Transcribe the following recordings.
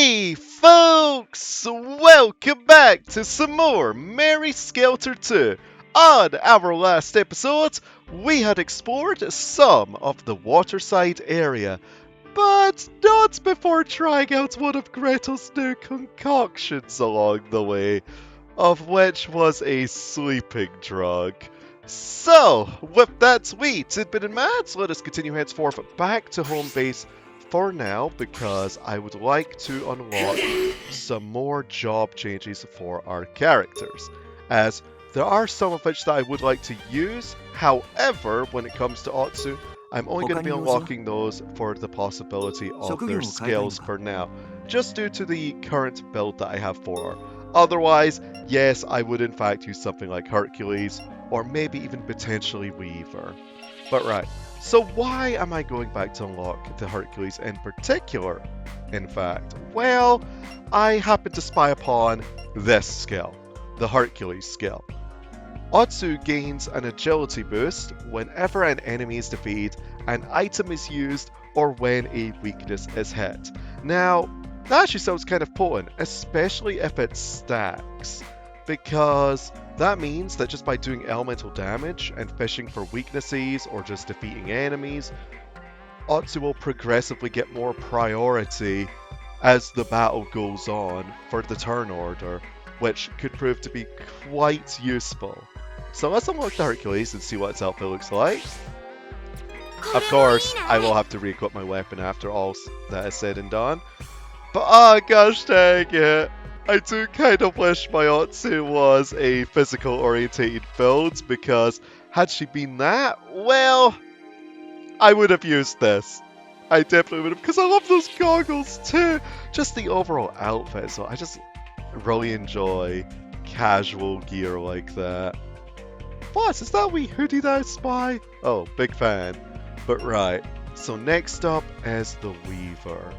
Hey folks! Welcome back to some more Merry Skelter 2. On our last episode, we had explored some of the Waterside area, but not before trying out one of Gretel's new concoctions along the way, of which was a sleeping drug. So, with that sweet tidbit in mind, let us continue henceforth back to home base for now, because I would like to unlock some more job changes for our characters, as there are some of which that I would like to use. However, when it comes to Otsuu, I'm only going to be unlocking those for the possibility of their skills for now, just due to the current build that I have for her. Otherwise, yes, I would in fact use something like Hercules, or maybe even potentially Weaver. But right, so why am I going back to unlock the Hercules in particular, in fact? Well, I happened to spy upon this skill, the Hercules skill. Otsuu gains an agility boost whenever an enemy is defeated, an item is used, or when a weakness is hit. Now, that actually sounds kind of potent, especially if it stacks, because that means that just by doing elemental damage and fishing for weaknesses or just defeating enemies, Otsuu will progressively get more priority as the battle goes on for the turn order, which could prove to be quite useful. So let's unlock the Hercules and see what its outfit looks like. Of course, I will have to re-equip my weapon after all that is said and done. But oh gosh dang it, I do kind of wish my Otsuu was a physical orientated build, because had she been that, well, I would have used this. I definitely would have, because I love those goggles too. Just the overall outfit, so I just really enjoy casual gear like that. What, is that a wee hoodie that I spy? Oh, big fan. But right, so next up is the Weaver.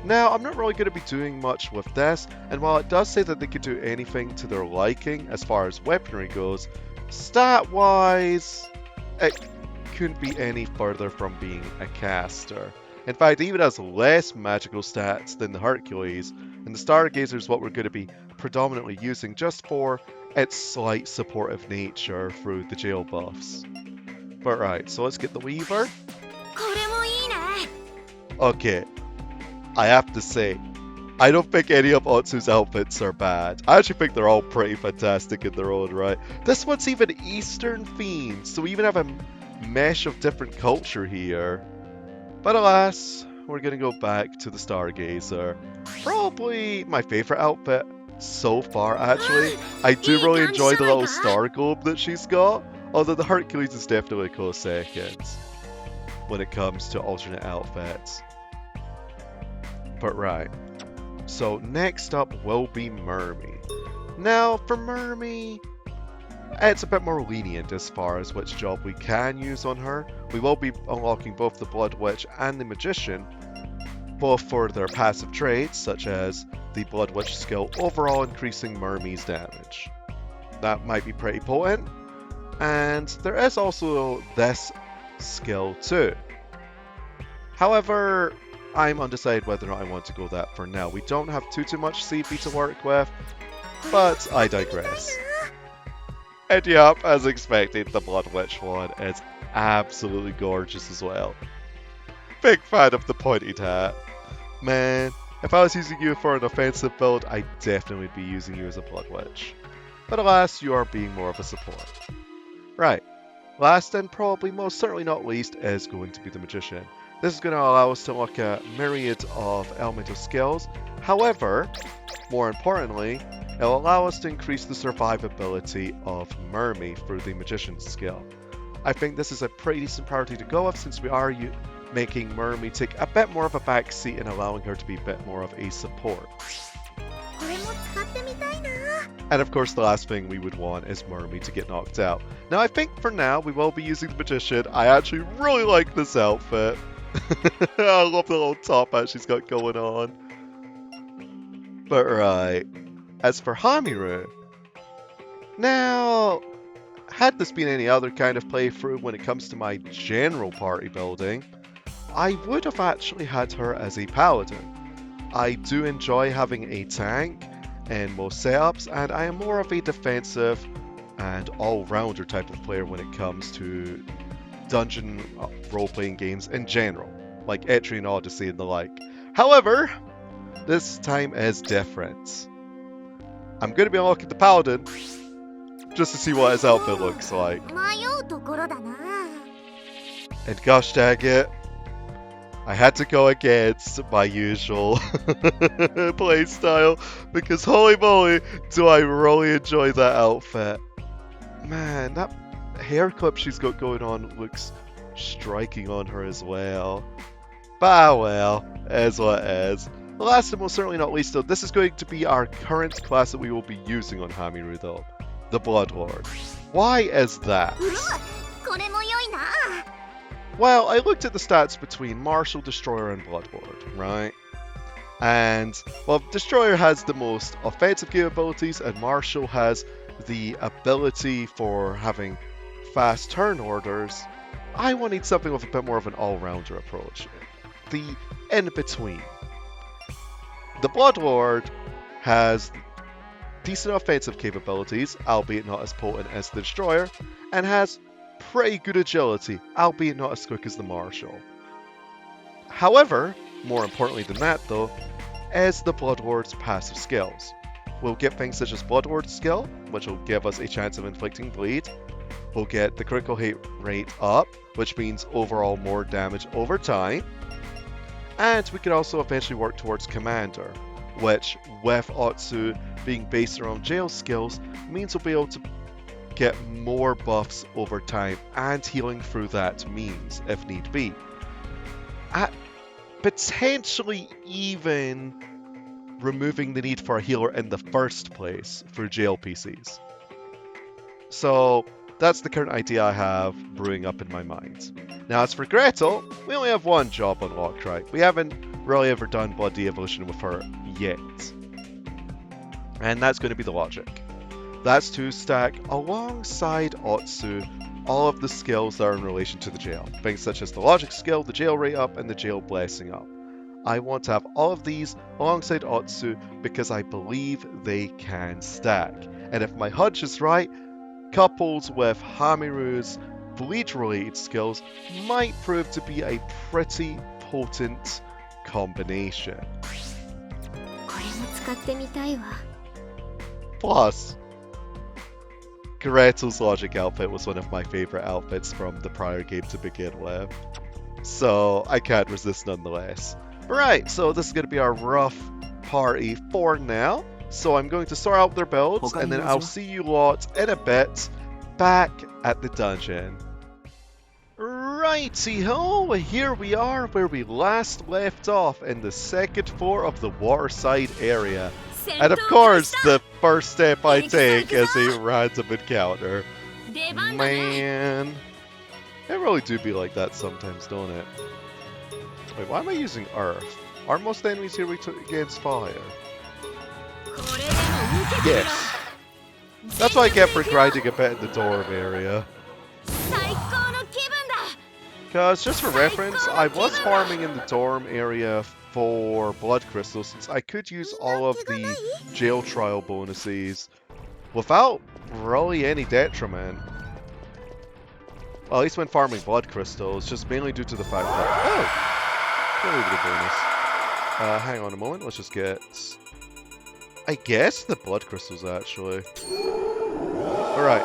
Now, I'm not really going to be doing much with this, and while it does say that they can do anything to their liking as far as weaponry goes, stat-wise, it couldn't be any further from being a caster. In fact, it even has less magical stats than the Hercules, and the Stargazer is what we're going to be predominantly using just for its slight supportive nature through the jail buffs. But right, so let's get the Weaver. Okay. I have to say, I don't think any of Otsu's outfits are bad. I actually think they're all pretty fantastic in their own right. This one's even Eastern themed, so we even have a mesh of different culture here. But alas, we're gonna go back to the Stargazer. Probably my favorite outfit so far, actually. I do really enjoy the little star globe that she's got, although the Hercules is definitely a close second when it comes to alternate outfits. But right, so next up will be Mermaid. Now for Mermaid, it's a bit more lenient as far as which job we can use on her. We will be unlocking both the Blood Witch and the Magician, both for their passive traits, such as the Blood Witch skill overall increasing Mermaid's damage. That might be pretty potent. And there is also this skill too. However, I'm undecided whether or not I want to go that for now. We don't have too much CP to work with, but I digress. And yep, as expected, the Blood Witch one is absolutely gorgeous as well. Big fan of the pointed hat. Man, if I was using you for an offensive build, I definitely would be using you as a Blood Witch. But alas, you are being more of a support. Right, last and probably most certainly not least is going to be the Magician. This is going to allow us to look at myriad of elemental skills. However, more importantly, it'll allow us to increase the survivability of Mermaid through the Magician's skill. I think this is a pretty decent priority to go with, since we are making Mermaid take a bit more of a backseat and allowing her to be a bit more of a support. And of course, the last thing we would want is Mermaid to get knocked out. Now, I think for now we will be using the Magician. I actually really like this outfit. I love the little top hat she's got going on. But right, as for Hamiru, now, had this been any other kind of playthrough when it comes to my general party building, I would have actually had her as a paladin. I do enjoy having a tank in most setups, and I am more of a defensive and all-rounder type of player when it comes to dungeon role-playing games in general, like Etrian Odyssey and the like. However, this time is different. I'm going to be unlocking the Paladin just to see what his outfit looks like. And gosh dang it, I had to go against my usual playstyle because holy moly, do I really enjoy that outfit. Man, that hair clip she's got going on looks striking on her as well. But well, is what it is. Last and most certainly not least though, this is going to be our current class that we will be using on Hamiru though. The Bloodlord. Why is that? Well, I looked at the stats between Martial, Destroyer, and Bloodlord, right? And, well, Destroyer has the most offensive capabilities, and Martial has the ability for having fast turn orders. I wanted something with a bit more of an all-rounder approach. The in-between. The Bloodlord has decent offensive capabilities, albeit not as potent as the Destroyer, and has pretty good agility, albeit not as quick as the Martial. However, more importantly than that though, is the Bloodlord's passive skills. We'll get things such as Bloodlord's skill, which will give us a chance of inflicting bleed. We'll get the critical hit rate up, which means overall more damage over time. And we can also eventually work towards Commander, which with Otsuu being based around jail skills, means we'll be able to get more buffs over time and healing through that means, if need be. Potentially even removing the need for a healer in the first place through jail PCs. So that's the current idea I have brewing up in my mind. Now as for Gretel, we only have one job unlocked, right? We haven't really ever done Blood De-Evolution with her yet. And that's going to be the logic. That's to stack alongside Otsuu all of the skills that are in relation to the jail. Things such as the logic skill, the jail rate up, and the jail blessing up. I want to have all of these alongside Otsuu because I believe they can stack. And if my hunch is right, coupled with Hamiru's bleed-related skills, might prove to be a pretty potent combination. Plus, Gretel's logic outfit was one of my favorite outfits from the prior game to begin with, so I can't resist nonetheless. Right, so this is going to be our rough party for now, so I'm going to sort out their builds, and then I'll see you lot in a bit back at the dungeon. Righty-ho, here we are where we last left off in the second floor of the Waterside area. And of course, the first step I take is a random encounter. Man. It really do be like that sometimes, don't it? Wait, why am I using Earth? Are most enemies here weak against fire? Yes. That's what I get for grinding a bit in the dorm area. Because, just for reference, I was farming in the dorm area for blood crystals, since I could use all of the jail trial bonuses without really any detriment. Well, at least when farming blood crystals, just mainly due to the fact that... Oh! A little bit of bonus. Hang on a moment, let's just get... I guess the blood crystals, actually. Alright,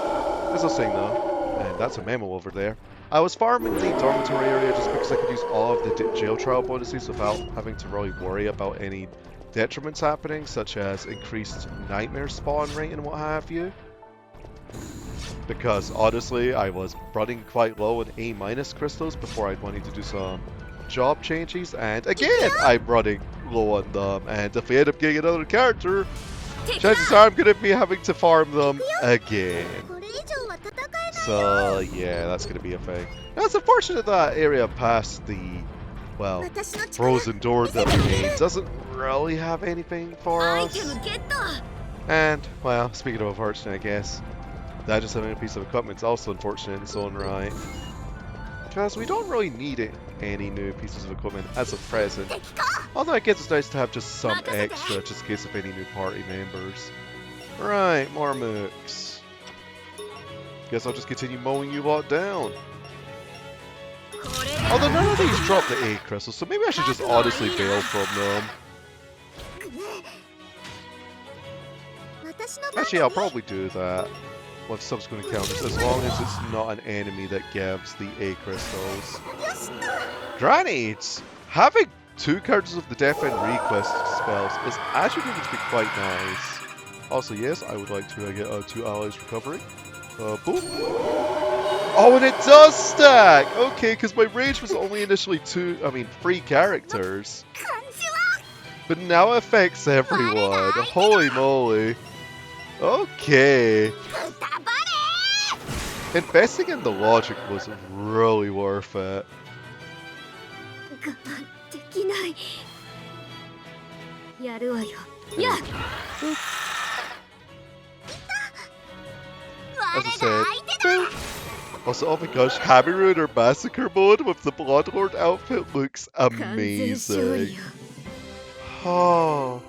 as I was saying though, and that's a memo over there. I was farming the dormitory area just because I could use all of the jail trial bonuses without having to really worry about any detriments happening, such as increased nightmare spawn rate and what have you. Because honestly, I was running quite low in A- crystals before I wanted to do some job changes, and again, I'm running low on them, and if we end up getting another character, chances are I'm going to be having to farm them again. So yeah, that's going to be a thing. Now, it's unfortunate that area past the, well, frozen door that we made doesn't really have anything for us. And, well, speaking of unfortunate, I guess, that just having a piece of equipment is also unfortunate in its own right. Because we don't really need any new pieces of equipment as of present. Although I guess it's nice to have just some extra, just in case of any new party members. Right, more mooks. Guess I'll just continue mowing you lot down. Although none of these drop the egg crystals, so maybe I should just honestly bail from them. Actually, I'll probably do that with subsequent encounters, as long as it's not an enemy that gives the egg crystals. Grenades! Having 2 cards of the Death and Request spells is actually going to be quite nice. Also, yes, I would like to get 2 allies recovering. Boom. Oh, and it does stack! Okay, because my rage was only initially 3 characters. But now it affects everyone. Holy moly. Okay. Investing in the logic was really worth it. As I said, also, oh my gosh, Hamiru in her massacre mode with the Bloodlord outfit looks amazing. Oh.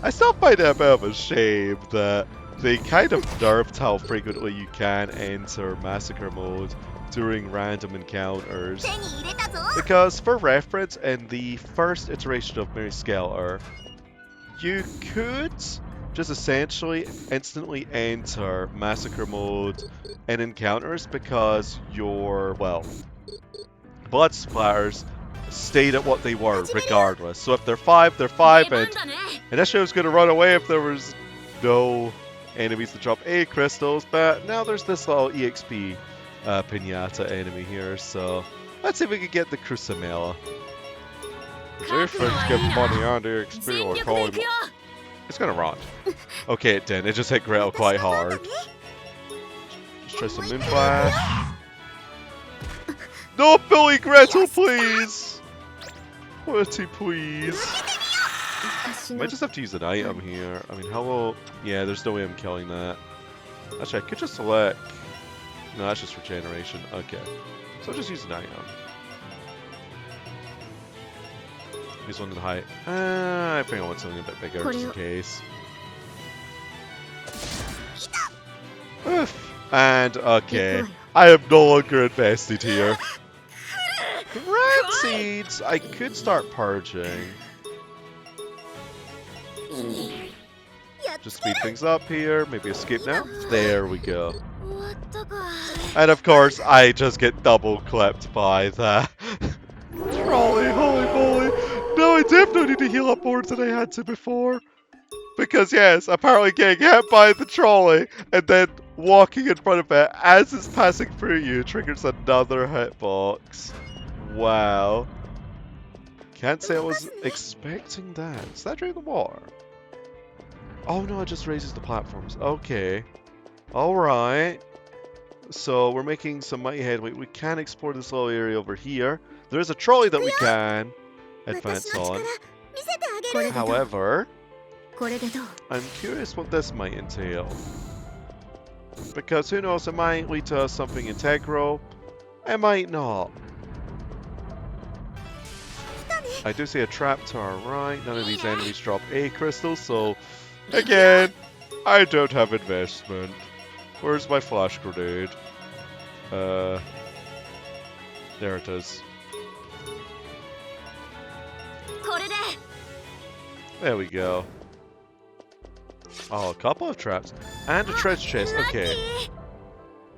I still find it a bit of a shame that they kind of nerfed how frequently you can enter massacre mode during random encounters. Because for reference, in the first iteration of Mary Skelter, you could just essentially instantly enter massacre mode in encounters because your, well, blood splatters stayed at what they were regardless. So if they're 5, they're 5, and initially I was going to run away if there was no enemies to drop A crystals, but now there's this little EXP pinata enemy here, so let's see if we can get the Crusamela. If it give money on the XP or calling. It's gonna rot. Okay, it didn't. It just hit Gretel quite hard. Just try some Moonflash. No, Billy Gretel, please! Pretty please. Might just have to use an item here. I mean, hello. Yeah, there's no way I'm killing that. Actually, I could just select. No, that's just regeneration. Okay. So I'll just use an item. Use one to the height. I think I want something a bit bigger, just in case. Oof. And, okay. I am no longer invested here. Rat seeds! I could start purging. Just speed things up here. Maybe escape now. There we go. And of course, I just get double clipped by that. Trolley, holy moly. No, I definitely need to heal up more than I had to before. Because yes, apparently getting hit by the trolley and then walking in front of it as it's passing through you triggers another hitbox. Wow. Can't say I was expecting that. Is that during the war? Oh no, it just raises the platforms. Okay. Alright. So we're making some mighty headway. We can explore this little area over here. There is a trolley that we can advance on. However, I'm curious what this might entail. Because who knows, it might lead to something integral. It might not. I do see a trap to our right. None of these enemies drop A crystals, so again, I don't have investment. Where's my flash grenade? There it is. There we go. Oh, a couple of traps. And a treasure chest. Okay.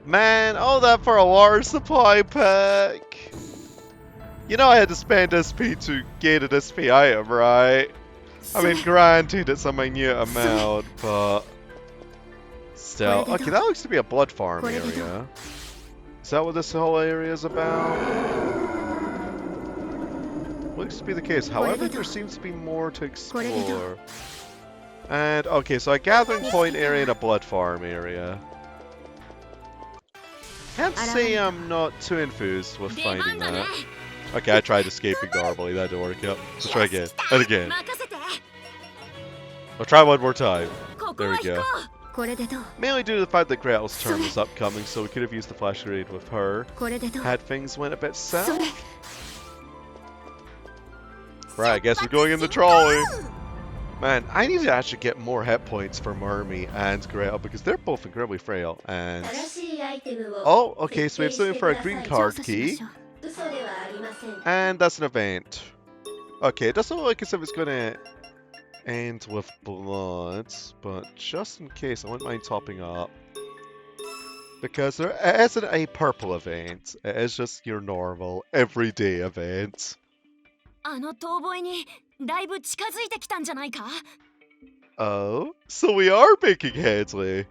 Man, all that for a water supply pack. You know I had to spend SP to get an SP item, right? I mean, granted it's a minute amount, but still. Okay, that looks to be a blood farm area. Is that what this whole area is about? Looks to be the case. However, there seems to be more to explore. And, okay, so a gathering point area and a blood farm area. Can't say I'm not too enthused with finding that. Okay, I tried escaping normally, that didn't work out. Let's try again, and again. I'll try one more time. There we go. Mainly due to the fact that Gretel's turn was upcoming, so we could have used the flash grenade with her. Had things went a bit south. Right, I guess we're going in the trolley. Man, I need to actually get more hit points for Mermy and Gretel because they're both incredibly frail. And oh, okay, so we have something for a green card key, and that's an event. Okay, it doesn't look like as if it's gonna end with blood, but just in case, I wouldn't mind topping up. Because it isn't a purple event, it is just your normal, everyday event. Oh, so we are making headway.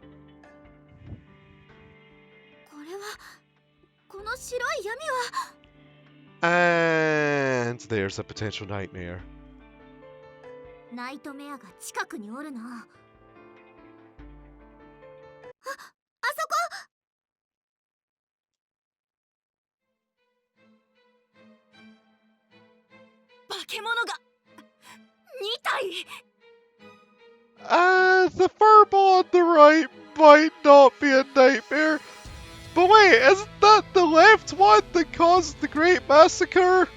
And there's a potential nightmare. ナイトメアが近くにおるな。あそこ。化け物が2体。The furball on the right might not be a nightmare. But wait, isn't that the left one that caused the Great Massacre?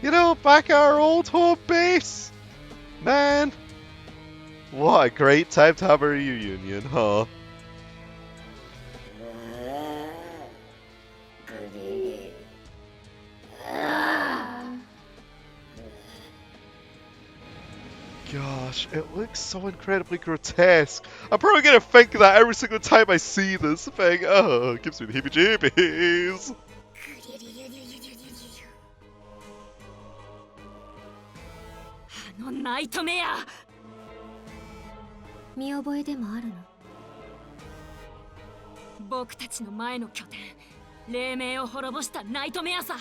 You know, back at our old home base? Man, what a great time to have a reunion, huh? Gosh, it looks so incredibly grotesque. I'm probably gonna think of that every single time I see this thing. Oh, it gives me the heebie-jeebies. ナイトメア。見覚えでもあるの？僕たちの前の拠点、黎明を滅ぼしたナイトメアさ。な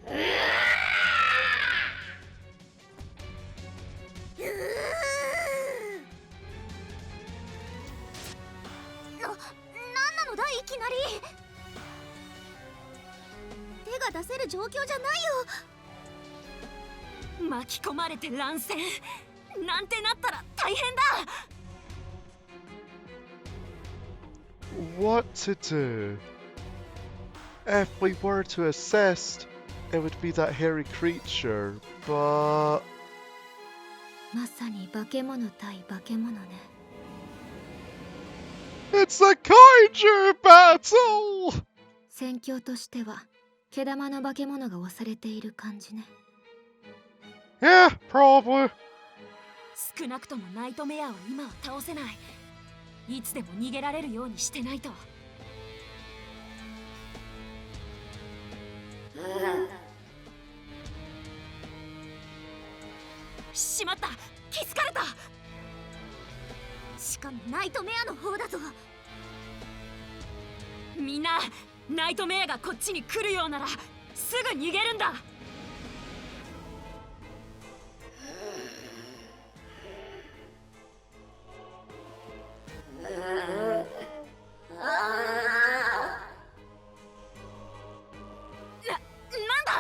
んなのだいきなり。手が出せる状況じゃないよ。巻き込まれて乱戦なんてなったら大変だ。What to do? If we were to assist, it would be that hairy creature, but... まさに化け物対化け物ね。It's a kaiju battle! 戦況としては毛玉の化け物が押されている感じね。Yeah, probably. 少なくともナイトメアは今は倒せない。いつでも逃げられるようにしてないと。しまった、気づかれた。しかもナイトメアの方だぞ。みんな、ナイトメアがこっちに来るようならすぐ逃げるんだ。なんだ。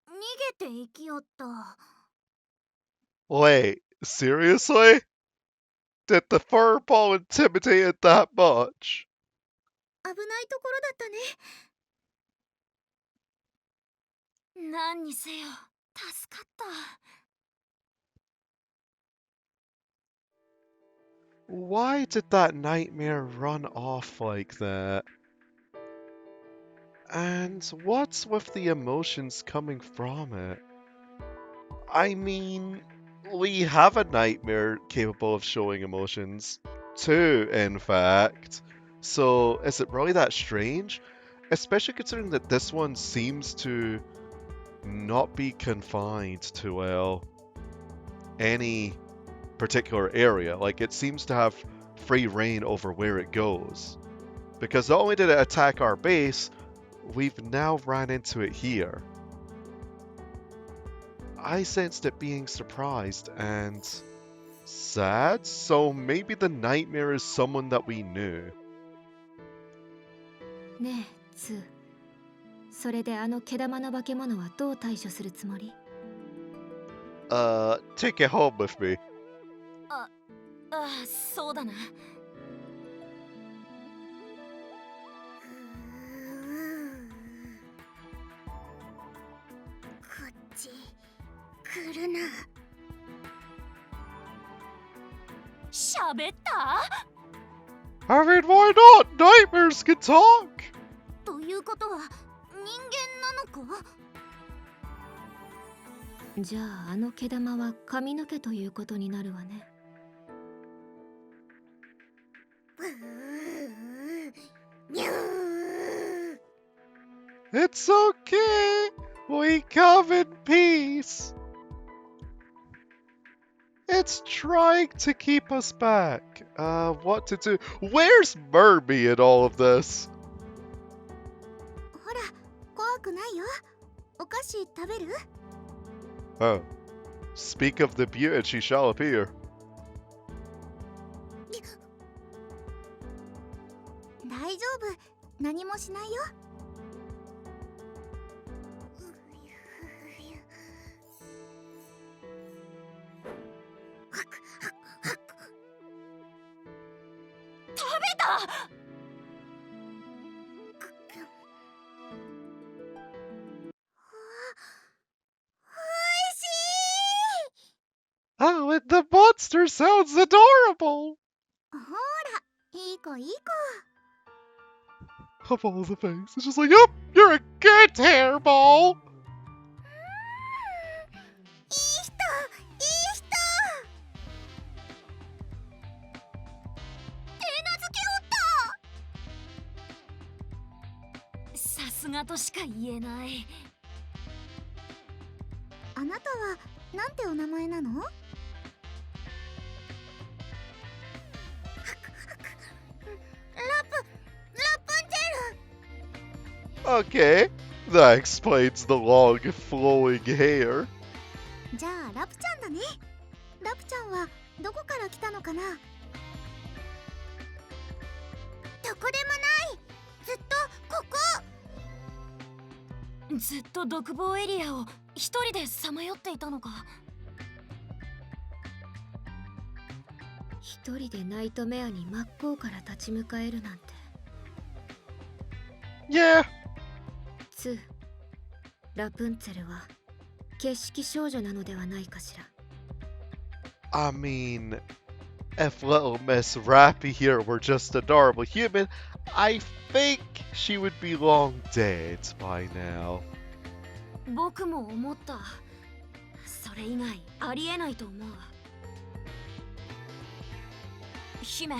逃げて生きよった。Wait, seriously? Did the furball intimidate it that much? 危ないところだったね。何にせよ、助かった。Why did that nightmare run off like that? And what's with the emotions coming from it? I mean, we have a nightmare capable of showing emotions. Two, in fact. So, is it really that strange? Especially considering that this one seems to not be confined to, any particular area. Like, it seems to have free reign over where it goes. Because not only did it attack our base, we've now ran into it here. I sensed it being surprised and sad, so maybe the nightmare is someone that we knew. ねえツー、それであの毛玉の化け物はどう対処するつもり？ Take it home with me. ああ、そうだな。こっち来るな。喋った？ I mean, why not? Nightmares can talk! ということは人間なのか？じゃああの毛玉は髪の毛ということになるわね。It's okay. We come in peace. It's trying to keep us back. What to do? Where's Murby in all of this? ほら、怖くないよ。お菓子食べる？ Oh. Speak of the beauty, she shall appear. 大丈夫、何もしないよ。食べた！Oh, and the monster sounds adorable! ほら、いい子いい子。 Of all the things, it's just like, yep, you're a good hairball! いい人、いい人。手なずけおった。さすがとしか言えない。あなたはなんてお名前なの？Okay, that explains the long flowing hair. じゃあラプちゃんだね。ラプちゃんはどこから来たのかな？どこでもない。ずっとここ。ずっと独房エリアを一人でさまよっていたのか。一人でナイトメアに真っ向から立ち向かえるなんて。Yeah. 2、ラプンツェルは景色少女なのではないかしら。I mean, if little Miss Rappy here were just a normal human, I think she would be long dead by now. 僕も思った。それ以外ありえないと思う。姫、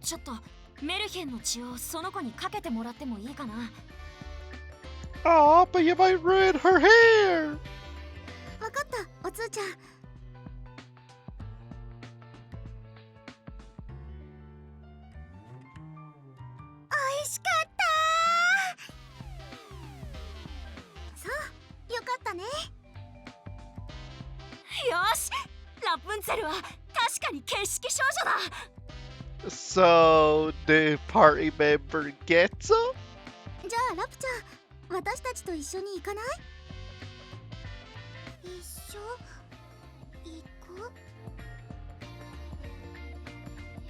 ちょっとメルヘンの血をその子にかけてもらってもいいかな。Oh, but you might ruin her hair! わかった、おつーちゃん。おいしかったー。そう、よかったね。よし、ラプンツェルは確かに景色少女だ。So, the party member gets him? じゃあラプちゃん、私たちと一緒に行かない？一緒行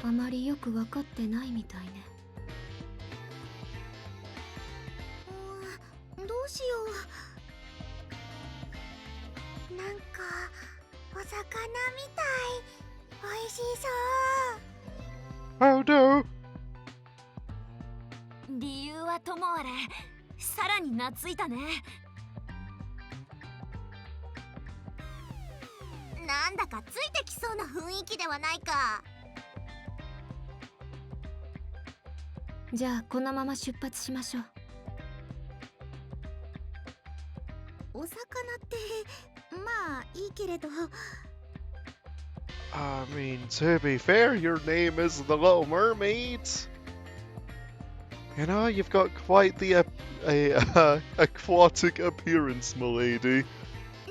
く？あまりよく分かってないみたいね。どうしよう。なんかお魚みたい。おいしそう。 Oh no! 理由はともあれ、さらに懐いたね。なんだかついてきそうな雰囲気ではないか。じゃあこのまま出発しましょう。お魚ってまあいいけれど。 I mean, to be fair, your name is the Little Mermaid. You know, you've got quite the aquatic appearance, milady.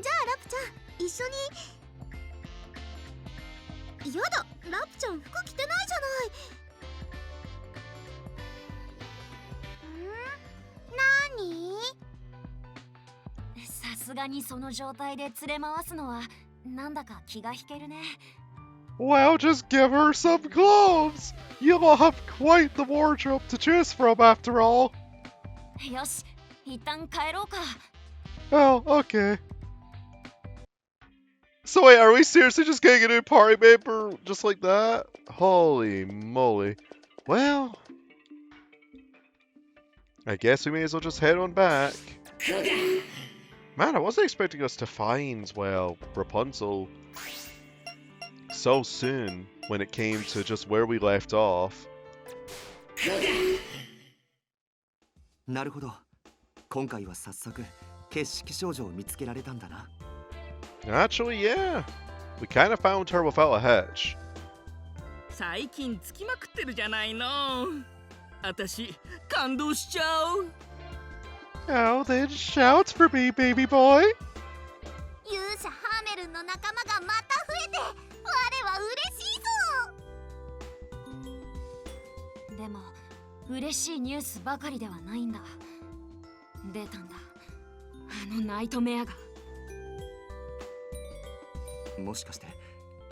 じゃあラプちゃん一緒に。やだ、ラプちゃん服着てないじゃない。すがにその状態で連れ回すのはなんだか気が引けるね。Well, just give her some gloves. You'll have quite the wardrobe to choose from after all. よし、一旦帰ろうか。Oh, okay. So wait, are we seriously just getting a new party member just like that? Holy moly. Well, I guess we may as well just head on back. Man, I wasn't expecting us to find, well, Rapunzel so soon when it came to just where we left off. なるほど。今回は早速、決式少女を見つけられたんだな。Actually, yeah. We kind of found her without a hatch. 最近つきまくってるじゃないの。私、感動しちゃう。Oh, then shout for me, baby boy. 勇者ハーメルンの仲間がまた増えて、我は嬉しいぞ。でも嬉しいニュースばかりではないんだ。出たんだ、あのナイトメアが。もしかして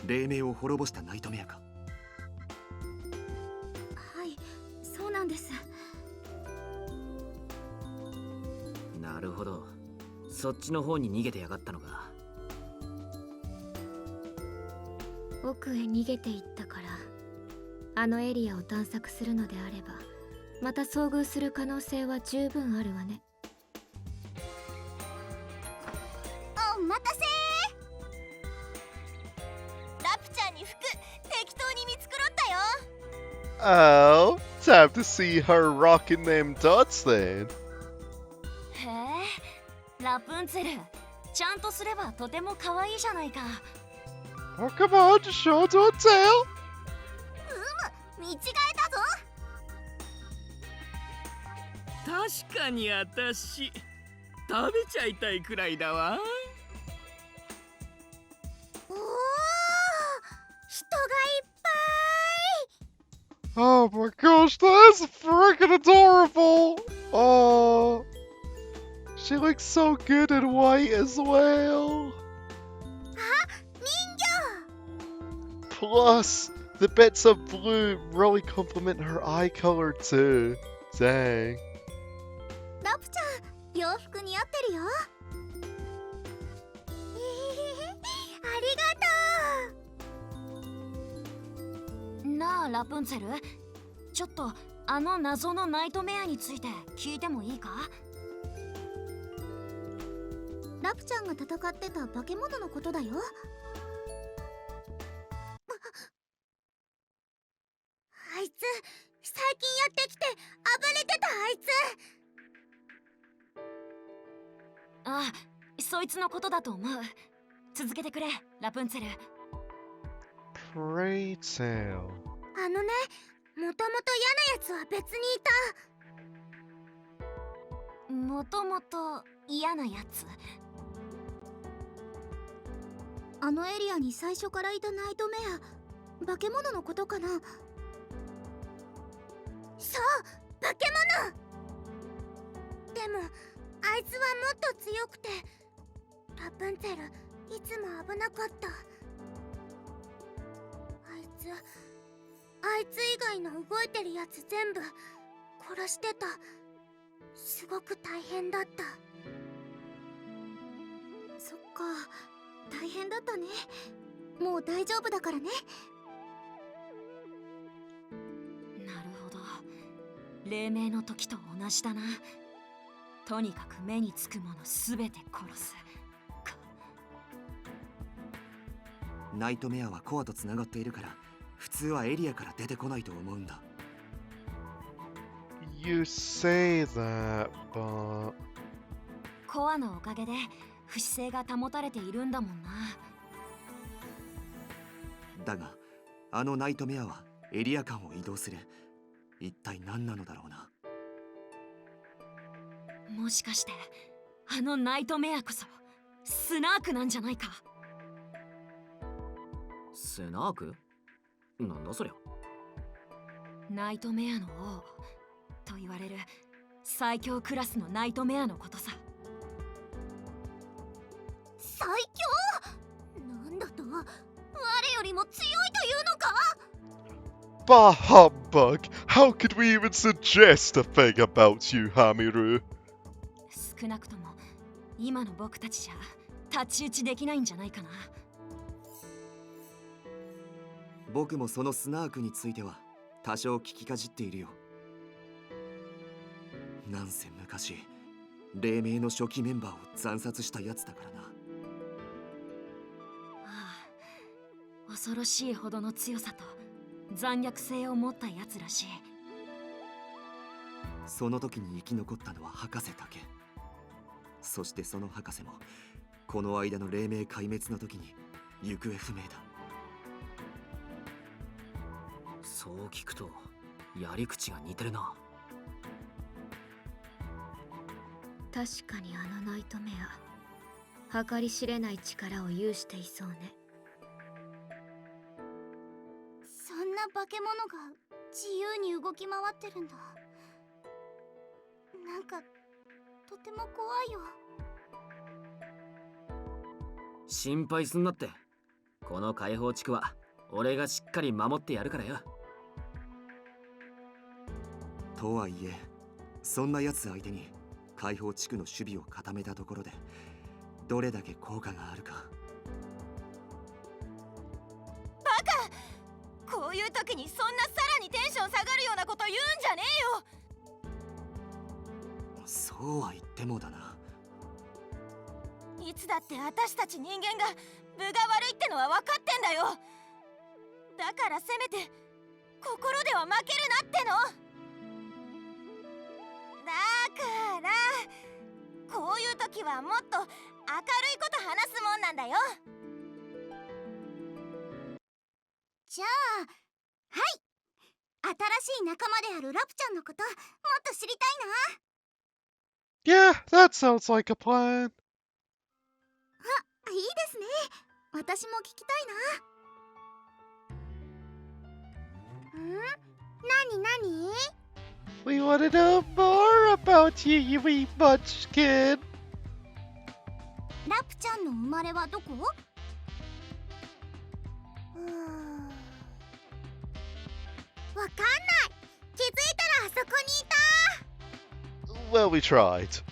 黎明を滅ぼしたナイトメアか。はい、そうなんです。なるほど、そっちの方に逃げてやがったのか。奥へ逃げていったから、あのエリアを探索するのであればまた遭遇する可能性は十分あるわね。お待たせー。ラプちゃんに服適当に見繕ったよ。Oh, time to see her rocking them duds then. へえ、ラプンツェル、ちゃんとすればとても可愛いじゃないか。Oh, come on, show don't tell. 見違えたぞ。確かに私、食べちゃいたいくらいだわ。おお、人がいっぱい。 Oh my gosh, that's freaking adorable. Oh, she looks so good in white as well. 人魚。 Plus, the bits of blue really complement her eye color too. Dang. ラプちゃん、洋服似合ってるよ。ありがとう。なあラプンツェル、ちょっとあの謎のナイトメアについて聞いてもいいか。ラプちゃんが戦ってた化け物のことだよ。あいつ最近やってきて暴れてた。あいつああ、そいつのことだと思う。続けてくれラプンツェル。 Pray tell. あのね、もともと嫌なやつは別にいた。もともと嫌なやつ。あのエリアに最初からいたナイトメア、化け物のことかな。そう、化け物。でもあいつはもっと強くて、ラプンツェルいつも危なかった。あいつ以外の動いてるやつ全部殺してた。すごく大変だった。そっか、大変だったね。もう大丈夫だからね。なるほど、黎明の時と同じだな。とにかく目につくものすべて殺すか。ナイトメアはコアとつながっているから、普通はエリアから出てこないと思うんだ。You say that, but... コアのおかげで不死性が保たれているんだもんな。だが、あのナイトメアはエリア間を移動する。一体何なのだろうな。もしかしてあのナイトメアこそスナークなんじゃないか。スナーク？なんだそりゃ。ナイトメアの王と言われる最強クラスのナイトメアのことさ。最強なんだと、我よりも強いというのか。 Bah humbug! How could we even suggest a thing about you, Hamiru? 少なくとも今の僕たちじゃ太刀打ちできないんじゃないかな。僕もそのスナークについては多少聞きかじっているよ。なんせ昔黎明の初期メンバーを惨殺したやつだからな。ああ、恐ろしいほどの強さと残虐性を持ったやつらしい。その時に生き残ったのは博士だけ。そしてその博士もこの間の黎明壊滅の時に行方不明だ。そう聞くとやり口が似てるな。確かにあのナイトメア、計り知れない力を有していそうね。そんな化け物が自由に動き回ってるんだ。なんかとても怖いよ。心配すんなって。この解放地区は俺がしっかり守ってやるからよ。とはいえそんなやつ相手に解放地区の守備を固めたところでどれだけ効果があるか。こういう時にそんなさらにテンション下がるようなこと言うんじゃねそうは言ってもだな。えよ。いつだって私たち人間が分が悪いってのは分かってんだよ。だからせめて心では負けるなっての。だからこういう時はもっと明るいこと話すもんなんだよ。じゃあ、はい、新しい仲間であるラプちゃんのこともっと知りたいな。 Yeah, that sounds like a plan. いいですね。私も聞きたいな。なに We want to know more about you, you wee munchkin. ラプちゃんの生まれはどこ？わかんない。気づいたらあそこにいた。 Well, we tried.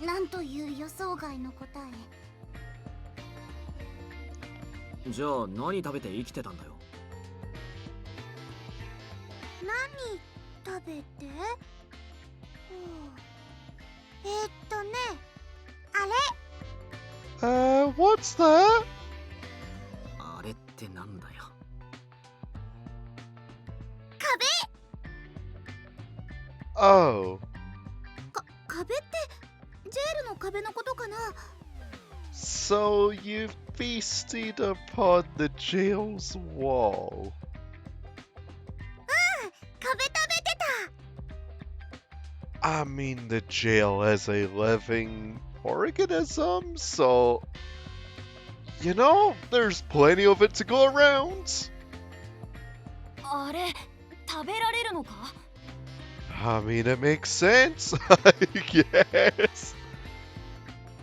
なんという予想外の答え。じゃあ何食べて生きてたんだよ。何食べて？あれ。What's that? あれってなんだよ。壁。 Oh. 壁ってジェールの壁のことかな？ So you've feasted upon the jail's wall. 壁食べてた。 I mean, the jail as a living organism, so you know, there's plenty of it to go around. あれ食べられるのか？ I mean, it makes sense, I guess.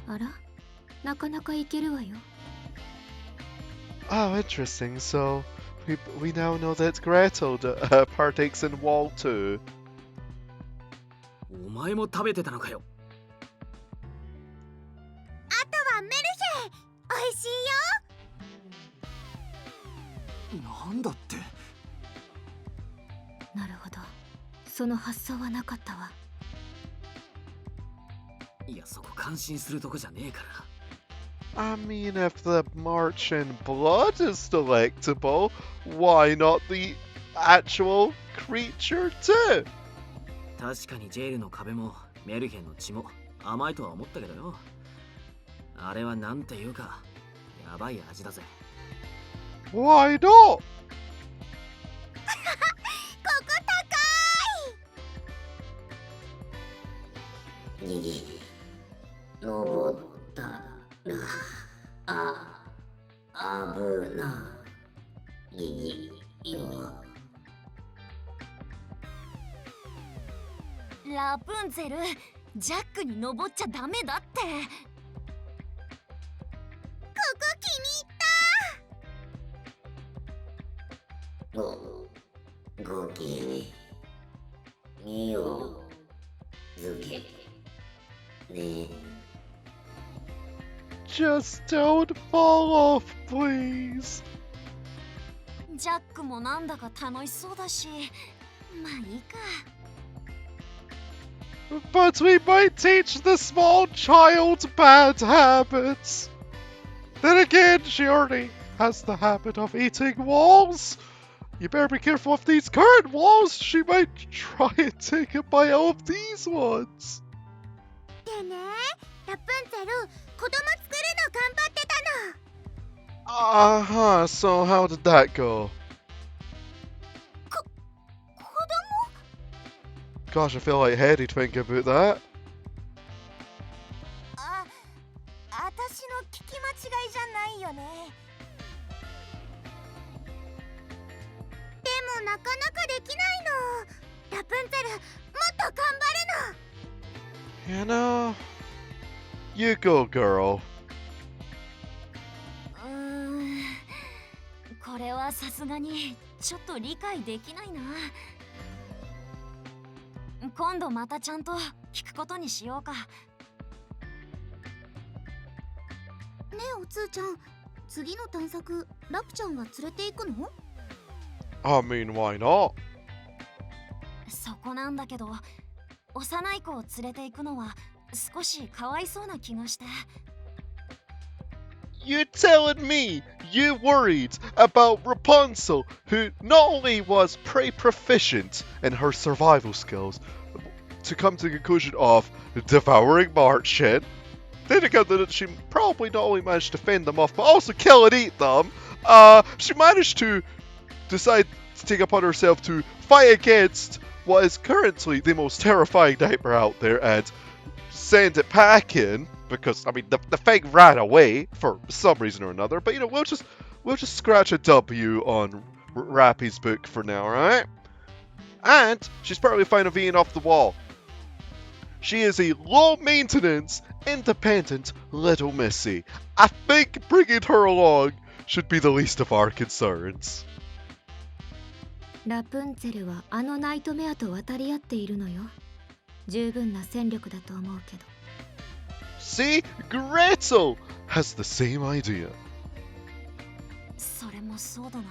あら、なかなかいけるわよ。Oh, interesting. So we now know that Gretel partakes in wall too. お前も食べてたのかよ。あとはメルシェ、おいしいよ。なんだって。なるほど、その発想はなかったわ。いや、そこ感心するとこじゃねえから。I mean, if the Marchen blood is delectable, why not the actual creature too? 確かにジェールの壁もメルヘンの血も甘いとは思ったけどよ。あれはなんていうかやばい味だぜ。 Why not? ここ高い。登ったら危ないよ。ラプンツェル、ジャックに登っちゃダメだって。ごきげんみをづけね Just don't fall off, please. ジャックもなんだか楽しそうだし、まあいいか。 But we might teach the small child bad habits. Then again, she already has the habit of eating walls. You better be careful of these current walls. She might try and take a bite of these ones. でね、ラプンツェル、子供作るの頑張ってたの。Uh-huh, so how did that go? 子供 Gosh, I feel like Heady thinking about that. あ、私の聞き間違いじゃないよね。でもなかなかできないの。ラプンツェル、もっと頑張るの。 You know, you go, girl. これはさすがにちょっと理解できないな。今度またちゃんと聞くことにしようか。ねえ、おつーちゃん、次の探索、ラプちゃんは連れて行くの？ I mean, why not? そこなんだけど、幼い子を連れて行くのは少しかわいそうな気がして。 You telling me you worried about Rapunzel, who not only was pretty proficient in her survival skills, to come to the conclusion of devouring Marchens, then to come that she probably not only managed to fend them off, but also kill and eat them. She managed to decide to take upon herself to fight against what is currently the most terrifying nightmare out there and send it packing. Because I mean, the thing ran away for some reason or another. But you know, we'll just scratch a W on Rappy's book for now, right? And she's perfectly fine of eating off the wall. She is a low-maintenance, independent little missy. I think bringing her along should be the least of our concerns. ラプンツェルはあのナイトメアと渡り合っているのよ。十分な戦力だと思うけど。 See, Gretel has the same idea. それもそうだな。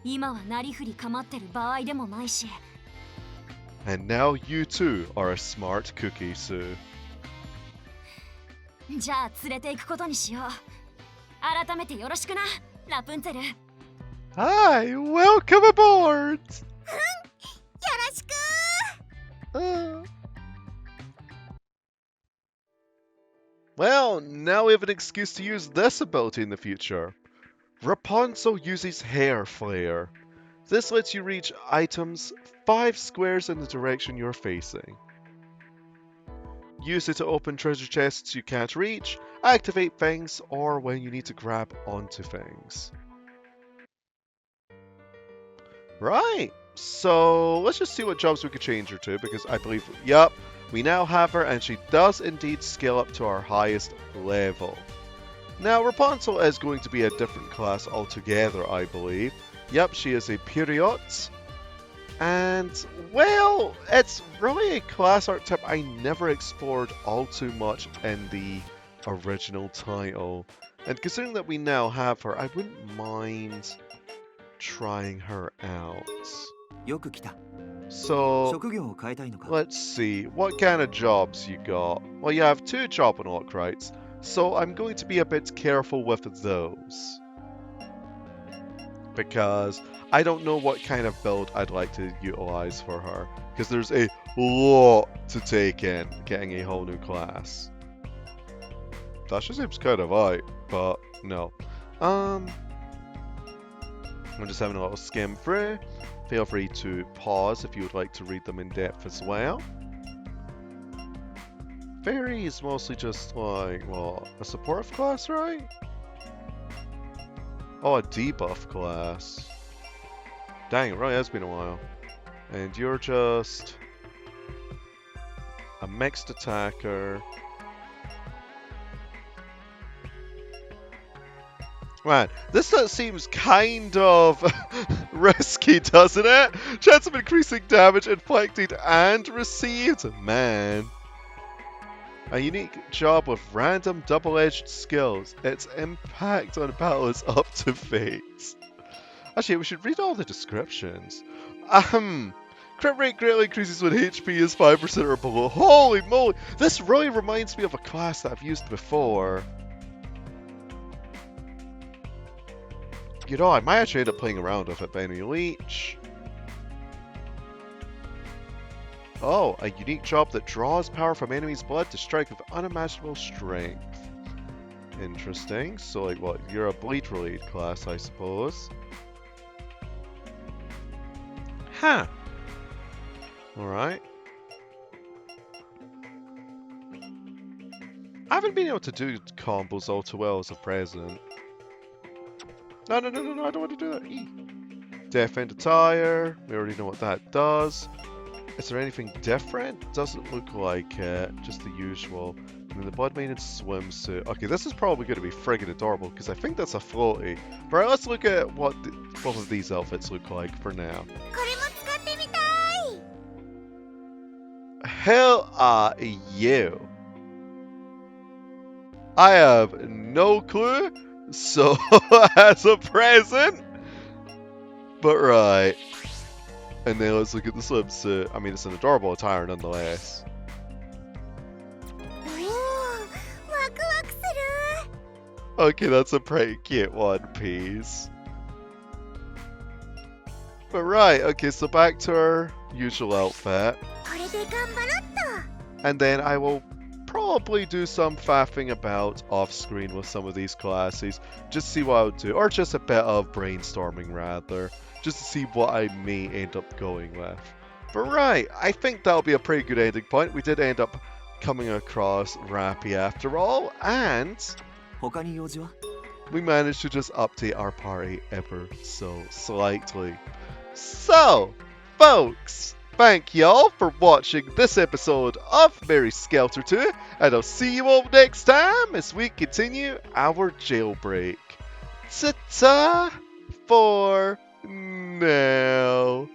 今はなりふり構ってる場合でもないし。 And now you too are a smart cookie, Sue. じゃあ連れて行くことにしよう。改めてよろしくな、ラプンツェル。 Hi, welcome aboard! よろしく。 Well, now we have an excuse to use this ability in the future. Rapunzel uses Hair Flare. This lets you reach items 5 squares in the direction you're facing. Use it to open treasure chests you can't reach, activate things, or when you need to grab onto things. Right, so let's just see what jobs we could change her to, because I believe, yep, we now have her and she does indeed scale up to our highest level. Now Rapunzel is going to be a different class altogether, I believe. Yep, she is a period. And, well, it's really a class archetype I never explored all too much in the original title. And considering that we now have her, I wouldn't mind trying her out. よく来た。 So, 職業を変えたいのか。 let's see, what kind of jobs you got? Well, you have 2 job unlock rights, so I'm going to be a bit careful with those. Because I don't know what kind of build I'd like to utilize for her. Because there's a lot to take in getting a whole new class. That just seems kind of right, but no. I'm just having a little skim through. Feel free to pause if you would like to read them in depth as well. Fairy is mostly just like, well, a supportive class, right? Oh, a debuff class. Dang, it really has been a while. And you're just a mixed attacker. Man, this seems kind of risky, doesn't it? Chance of increasing damage inflicted and received. Man. A unique job with random double-edged skills. Its impact on battle is up to fate. Actually, we should read all the descriptions. Crit rate greatly increases when HP is 5% or below. Holy moly! This really reminds me of a class that I've used before. You know, I might actually end up playing around with it, Benny Leech. Oh, a unique job that draws power from enemies' blood to strike with unimaginable strength. Interesting. So, like, what? You're a bleed-related class, I suppose. Huh. Alright. I haven't been able to do combos all too well as of present. No, I don't want to do that. E. Defend attire. We already know what that does. Is there anything different? Doesn't look like it. Just the usual. And then the Blood Maiden swimsuit. Okay, this is probably going to be friggin' adorable because I think that's a floaty. Right, let's look at what both of these outfits look like for now. これも使ってみたい。 Hell are you? I have no clue. So, as a present. But right. And then let's look at the swimsuit. I mean, it's an adorable attire nonetheless. おお、ワクワクする。 Okay, that's a pretty cute one piece. But right, okay, so back to our usual outfit. これで頑張ろっと。 And then I will probably do some faffing about off screen with some of these classes. Just see what I would do. Or just a bit of brainstorming rather. Just to see what I may end up going with. But right, I think that'll be a pretty good ending point. We did end up coming across Rappy after all. And 他に用事は we managed to just update our party ever so slightly. So, folks, thank y'all for watching this episode of Merry Skelter 2, and I'll see you all next time as we continue our jailbreak. Ta-ta for now.